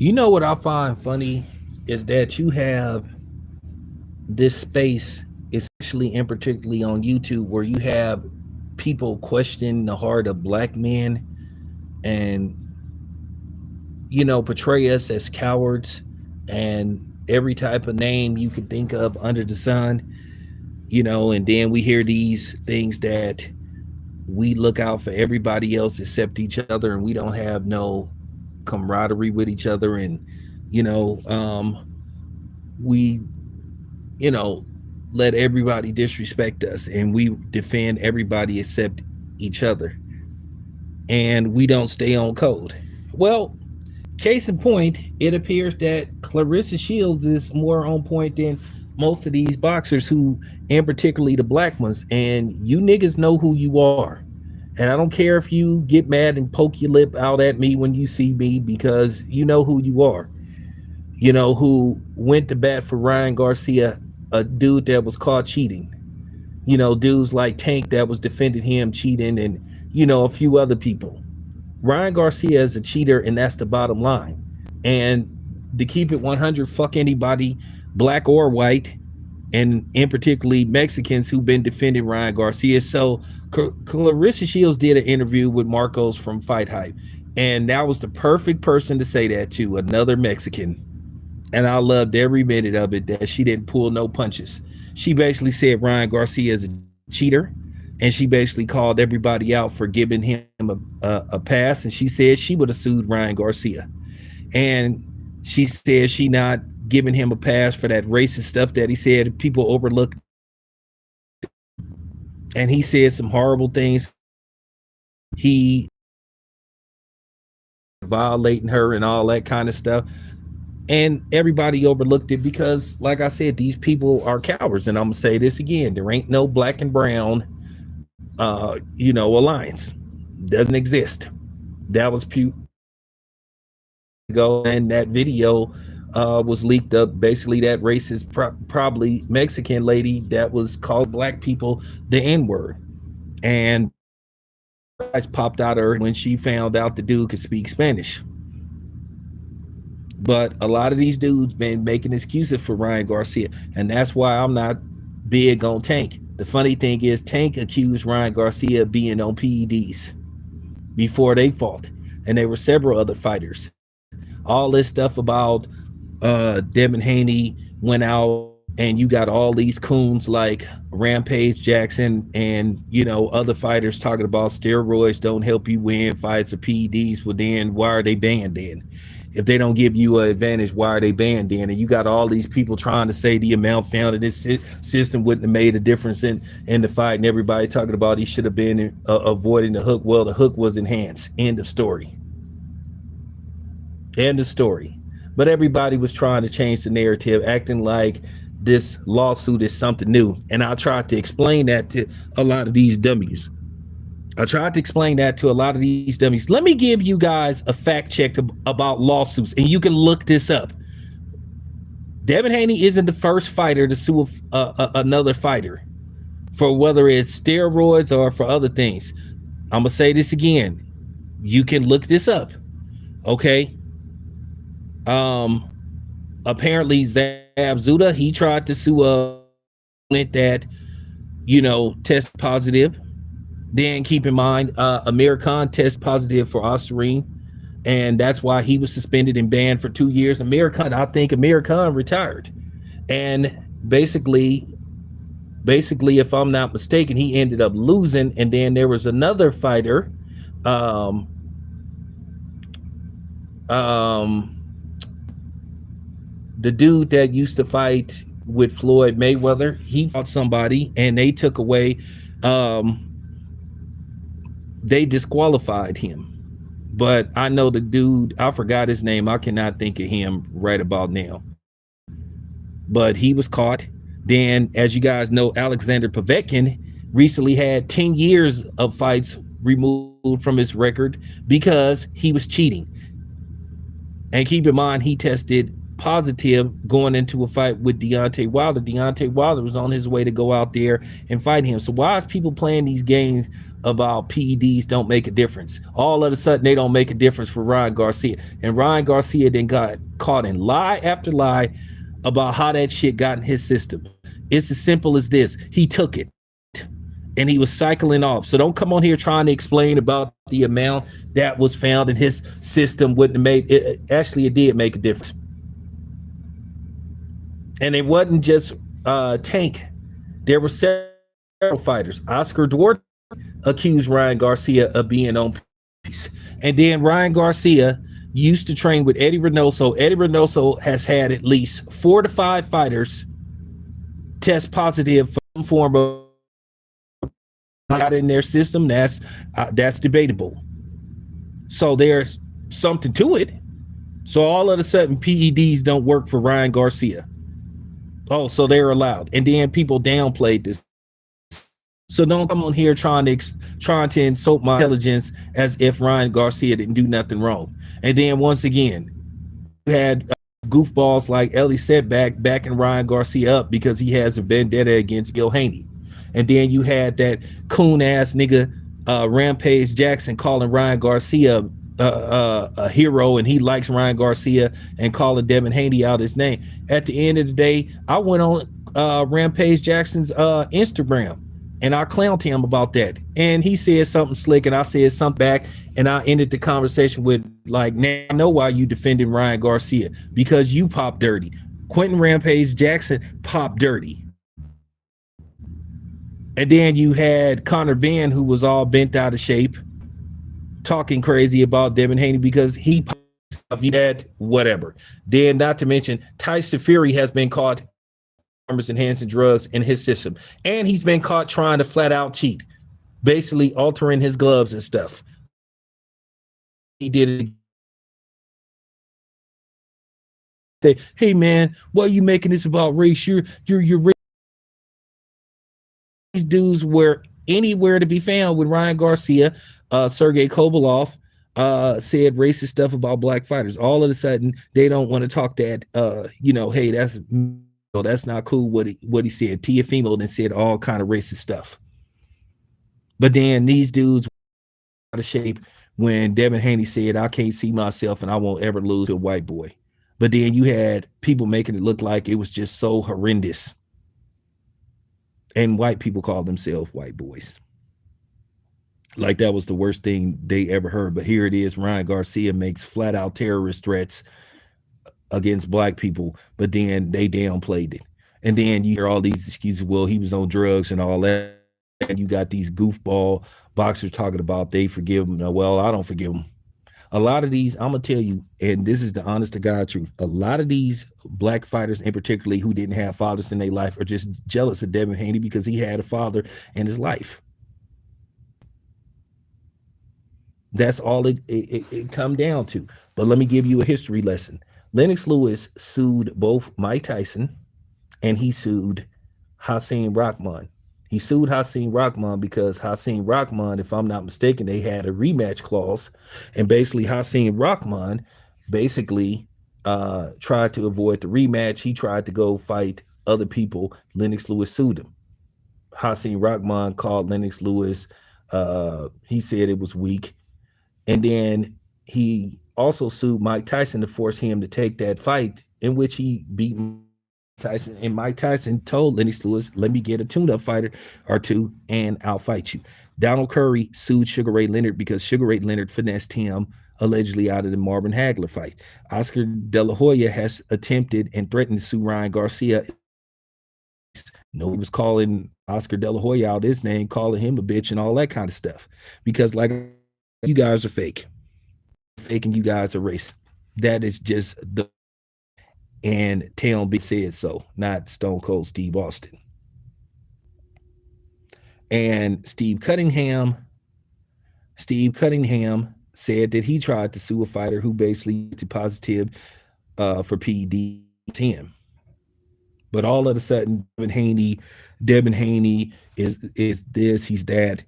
You know what I find funny is that you have this space, especially and particularly on YouTube, where you have people question the heart of black men and portray us as cowards and every type of name you can think of under the sun, and then we hear these things that we look out for everybody else except each other, and we don't have no camaraderie with each other, and you know we let everybody disrespect us, and we defend everybody except each other, and we don't stay on code. Well, case in point, it appears that Clarissa Shields is more on point than most of these boxers who, and particularly the black ones, and you niggas know who you are. And I don't care if you get mad and poke your lip out at me when you see me, because you know who you are. Who went to bat for Ryan Garcia, a dude that was caught cheating. Dudes like Tank that was defending him cheating, and a few other people. Ryan Garcia is a cheater, and that's the bottom line. And to keep it 100, fuck anybody, black or white, and in particularly Mexicans who've been defending Ryan Garcia. So Clarissa Shields did an interview with Marcos from Fight Hype, and that was the perfect person to say that to, another Mexican. And I loved every minute of it, that she didn't pull no punches. She basically said Ryan Garcia is a cheater, and she basically called everybody out for giving him a pass, and she said she would have sued Ryan Garcia. And she said she not giving him a pass for that racist stuff that he said people overlook. And he said some horrible things. He violating her and all that kind of stuff. And everybody overlooked it because, like I said, these people are cowards. And I'm going to say this again. There ain't no black and brown, alliance. Doesn't exist. That was go, and that video was leaked up. Basically, that racist, probably Mexican lady that was called black people the N-word. And eyes popped out of her when she found out the dude could speak Spanish. But a lot of these dudes been making excuses for Ryan Garcia, and that's why I'm not big on Tank. The funny thing is, Tank accused Ryan Garcia of being on PEDs before they fought, and there were several other fighters. All this stuff about Devin Haney went out, and you got all these coons like Rampage Jackson and other fighters talking about steroids don't help you win fights or PEDs. Well, then why are they banned then? If they don't give you an advantage, why are they banned then? And you got all these people trying to say the amount found in this system wouldn't have made a difference in the fight, and everybody talking about he should have been avoiding the hook. Well, the hook was enhanced. End of story. End of story. But everybody was trying to change the narrative, acting like this lawsuit is something new. And I tried to explain that to a lot of these dummies. Let me give you guys a fact check about lawsuits, and you can look this up. Devin Haney isn't the first fighter to sue another fighter for whether it's steroids or for other things. I'm going to say this again. You can look this up. Okay. Apparently Zabzuda, he tried to sue a that, test positive. Then keep in mind, Amir Khan tested positive for Ostarine, and that's why he was suspended and banned for 2 years. I think Amir Khan retired, and basically, if I'm not mistaken, he ended up losing. And then there was another fighter, the dude that used to fight with Floyd Mayweather. He fought somebody, and they took away. They disqualified him, but I know the dude, I forgot his name. I cannot think of him right about now, but he was caught. Then, as you guys know, Alexander Povetkin recently had 10 years of fights removed from his record because he was cheating. And keep in mind, he tested positive going into a fight with Deontay Wilder. Deontay Wilder was on his way to go out there and fight him. So why is people playing these games about PEDs don't make a difference. All of a sudden, they don't make a difference for Ryan Garcia. And Ryan Garcia then got caught in lie after lie about how that shit got in his system. It's as simple as this. He took it and he was cycling off. So don't come on here trying to explain about the amount that was found in his system wouldn't have made it. Actually, it did make a difference. And it wasn't just Tank. There were several fighters. Oscar Duarte accused Ryan Garcia of being on piece. And then Ryan Garcia used to train with Eddie Reynoso. Eddie Reynoso has had at least 4 to 5 fighters test positive for some form of in their system. That's debatable. So there's something to it. So all of a sudden PEDs don't work for Ryan Garcia. Oh, so they're allowed. And then people downplayed this. So don't come on here trying to insult my intelligence as if Ryan Garcia didn't do nothing wrong. And then once again, you had goofballs like Ellie Setback backing Ryan Garcia up because he has a vendetta against Gil Haney. And then you had that coon ass nigga Rampage Jackson calling Ryan Garcia a hero, and he likes Ryan Garcia, and calling Devin Haney out his name. At the end of the day, I went on Rampage Jackson's Instagram and I clowned him about that, and he said something slick and I said something back, and I ended the conversation with like, now I know why you defending Ryan Garcia, because you pop dirty. Quentin Rampage Jackson popped dirty. And then you had Conor Benn, who was all bent out of shape, talking crazy about Devin Haney because he had whatever. Then, not to mention, Tyson Fury has been caught enhancing drugs in his system, and he's been caught trying to flat out cheat, basically altering his gloves and stuff. He did it. Hey man, why are you making this about race? You're race. These dudes were anywhere to be found with Ryan Garcia. Sergey Kovalov said racist stuff about black fighters. All of a sudden, they don't want to talk that, hey, that's not cool what he said. Tiafimo then said all kind of racist stuff. But then these dudes were out of shape when Devin Haney said, I can't see myself and I won't ever lose to a white boy. But then you had people making it look like it was just so horrendous. And white people call themselves white boys. Like that was the worst thing they ever heard. But here it is. Ryan Garcia makes flat out terrorist threats against black people, but then they downplayed it. And then you hear all these excuses. Well, he was on drugs and all that. And you got these goofball boxers talking about they forgive him. Well, I don't forgive him. A lot of these, I'm going to tell you, and this is the honest to God truth, a lot of these black fighters in particularly who didn't have fathers in their life are just jealous of Devin Haney because he had a father in his life. That's all it come down to. But let me give you a history lesson. Lennox Lewis sued both Mike Tyson and he sued Hasim Rahman. He sued Hasim Rahman because Hasim Rahman, if I'm not mistaken, they had a rematch clause, and basically Hasim Rahman basically tried to avoid the rematch. He tried to go fight other people. Lennox Lewis sued him. Hasim Rahman called Lennox Lewis. He said it was weak. And then he also sued Mike Tyson to force him to take that fight, in which he beat Tyson. And Mike Tyson told Lennox Lewis, let me get a tune-up fighter or two and I'll fight you. Donald Curry sued Sugar Ray Leonard because Sugar Ray Leonard finessed him allegedly out of the Marvin Hagler fight. Oscar De La Hoya has attempted and threatened to sue Ryan Garcia. No, he was calling Oscar De La Hoya out his name, calling him a bitch and all that kind of stuff. Because like, you guys are fake. Fake and you guys are racist. That is just the, and Taylor B said so, not Stone Cold Steve Austin. And Steve Cunningham said that he tried to sue a fighter who basically tested positive for PED-10. But all of a sudden, Devin Haney is this, he's that.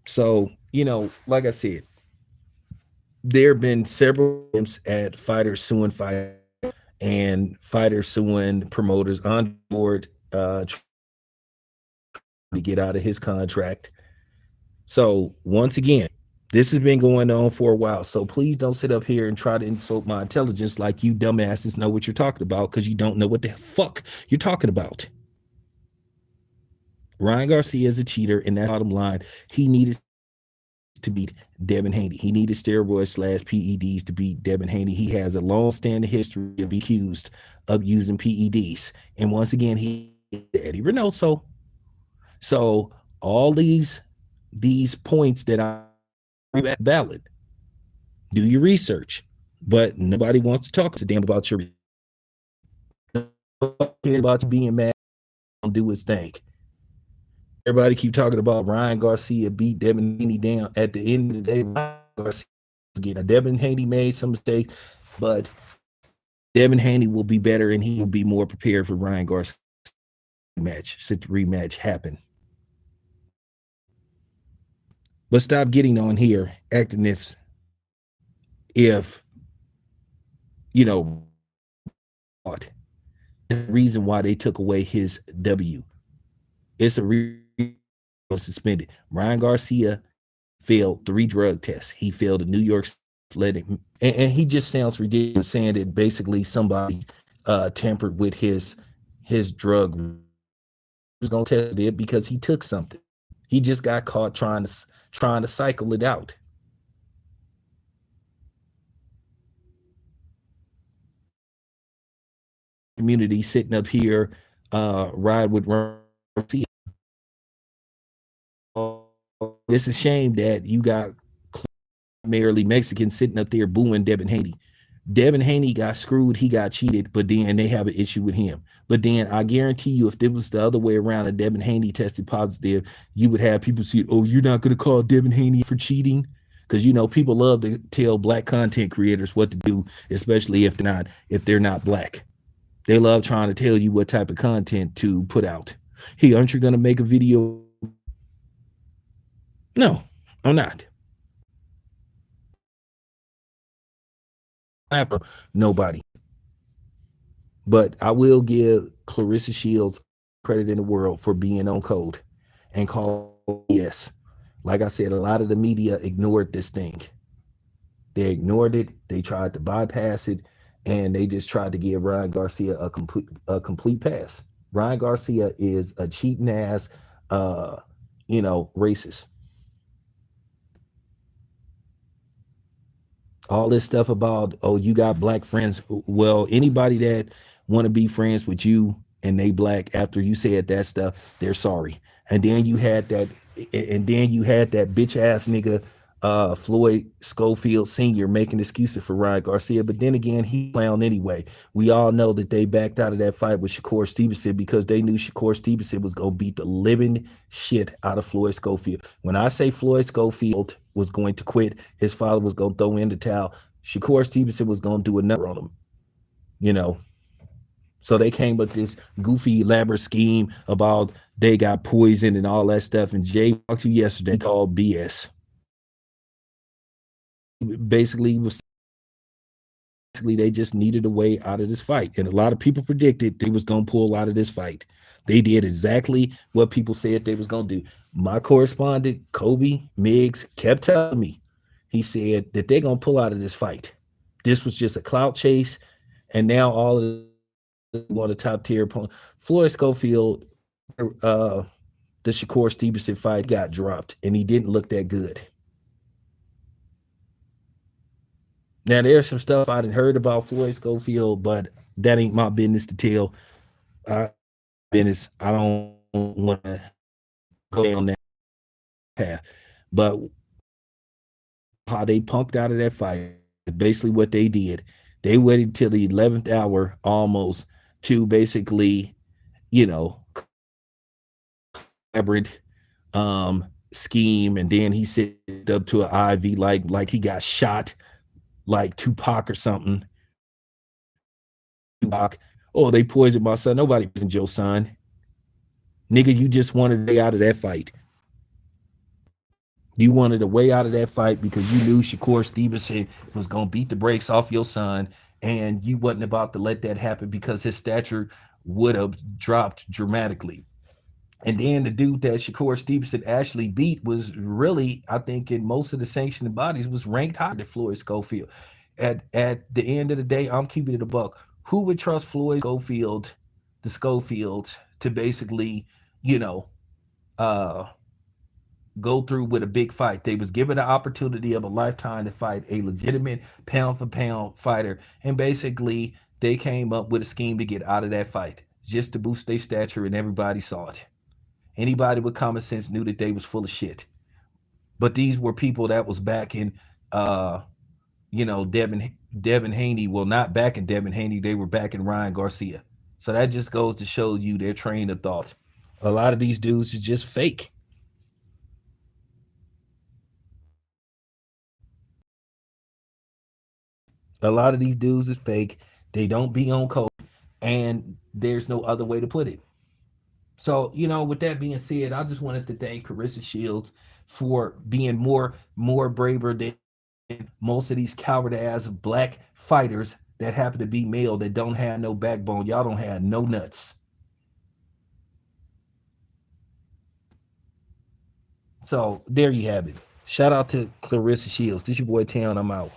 So, like I said, there have been several attempts at fighters suing fighters and fighters suing promoters on board to get out of his contract. So once again, this has been going on for a while. So please don't sit up here and try to insult my intelligence like you dumbasses know what you're talking about, because you don't know what the fuck you're talking about. Ryan Garcia is a cheater, and that's bottom line. He needed to beat Devin Haney. He needed steroids slash PEDs to beat Devin Haney. He has a long-standing history of being accused of using PEDs. And once again, he Eddie Reynoso. So all these points that are valid. Do your research, but nobody wants to talk to damn about your about you being mad. Don't do his thing. Everybody keep talking about Ryan Garcia beat Devin Haney down. At the end of the day, Ryan Garcia again. Devin Haney made some mistakes, but Devin Haney will be better and he will be more prepared for Ryan Garcia match. Should the rematch happen? But stop getting on here acting if you know what the reason why they took away his W. It's a reason suspended. Ryan Garcia failed 3 drug tests. He failed a New York athletic, and he just sounds ridiculous saying that basically somebody tampered with his drug. He was gonna test it because he took something. He just got caught trying to cycle it out. Community sitting up here, ride with Garcia. It's a shame that you got primarily Mexican sitting up there booing Devin Haney. Devin Haney got screwed, he got cheated, but then they have an issue with him. But then I guarantee you, if it was the other way around and Devin Haney tested positive, you would have people see, oh, you're not going to call Devin Haney for cheating? Because people love to tell black content creators what to do, especially if they're not black. They love trying to tell you what type of content to put out. Hey, aren't you going to make a video? No, I'm not. After nobody. But I will give Clarissa Shields credit in the world for being on code and call yes. Like I said, a lot of the media ignored this thing. They ignored it. They tried to bypass it, and they just tried to give Ryan Garcia a complete pass. Ryan Garcia is a cheating ass, racist. All this stuff about, oh, you got black friends. Well, anybody that want to be friends with you and they black, after you said that stuff, they're sorry. And then you had that bitch ass nigga Floyd Scofield Sr. making excuses for Ryan Garcia. But then again, he clown anyway. We all know that they backed out of that fight with Shakur Stevenson because they knew Shakur Stevenson was going to beat the living shit out of Floyd Scofield. When I say Floyd Scofield was going to quit, his father was going to throw in the towel, Shakur Stevenson was going to do another on him, So they came with this goofy elaborate scheme about they got poison and all that stuff. And Jay talked to you yesterday called BS. Basically they just needed a way out of this fight. And a lot of people predicted they was going to pull out of this fight. They did exactly what people said they was going to do. My correspondent, Kobe Miggs, kept telling me, he said that they're going to pull out of this fight. This was just a clout chase. And now all of on the top tier opponent. Floyd Scofield, the Shakur Stevenson fight got dropped, and he didn't look that good. Now, there's some stuff I didn't heard about Floyd Scofield, but that ain't my business to tell. I don't want to go down that path. But how they punked out of that fight, basically what they did, they waited till the 11th hour almost to basically, elaborate scheme, and then he set up to an IV like he got shot like Tupac or something. Tupac, oh, they poisoned my son. Nobody poisoned your son. Nigga, you just wanted a way out of that fight. You wanted a way out of that fight because you knew Shakur Stevenson was going to beat the brakes off your son, and you wasn't about to let that happen because his stature would have dropped dramatically. And then the dude that Shakur Stevenson actually beat was really, I think, in most of the sanctioning bodies, was ranked higher than Floyd Scofield. At the end of the day, I'm keeping it a buck. Who would trust Floyd Scofield, the Schofields, to basically, you know, uh, go through with a big fight? They was given the opportunity of a lifetime to fight a legitimate pound for pound fighter, and basically they came up with a scheme to get out of that fight just to boost their stature, and everybody saw it. Anybody with common sense knew that they was full of shit. But these were people that was back in, uh, Devin Haney. Well, not back in Devin Haney. They were back in Ryan Garcia. So that just goes to show you their train of thought. A lot of these dudes is just fake. A lot of these dudes is fake. They don't be on code, and there's no other way to put it. So, with that being said, I just wanted to thank Clarissa Shields for being more braver than most of these coward ass black fighters that happen to be male that don't have no backbone. Y'all don't have no nuts. So there you have it. Shout out to Clarissa Shields. This your boy Town. I'm out.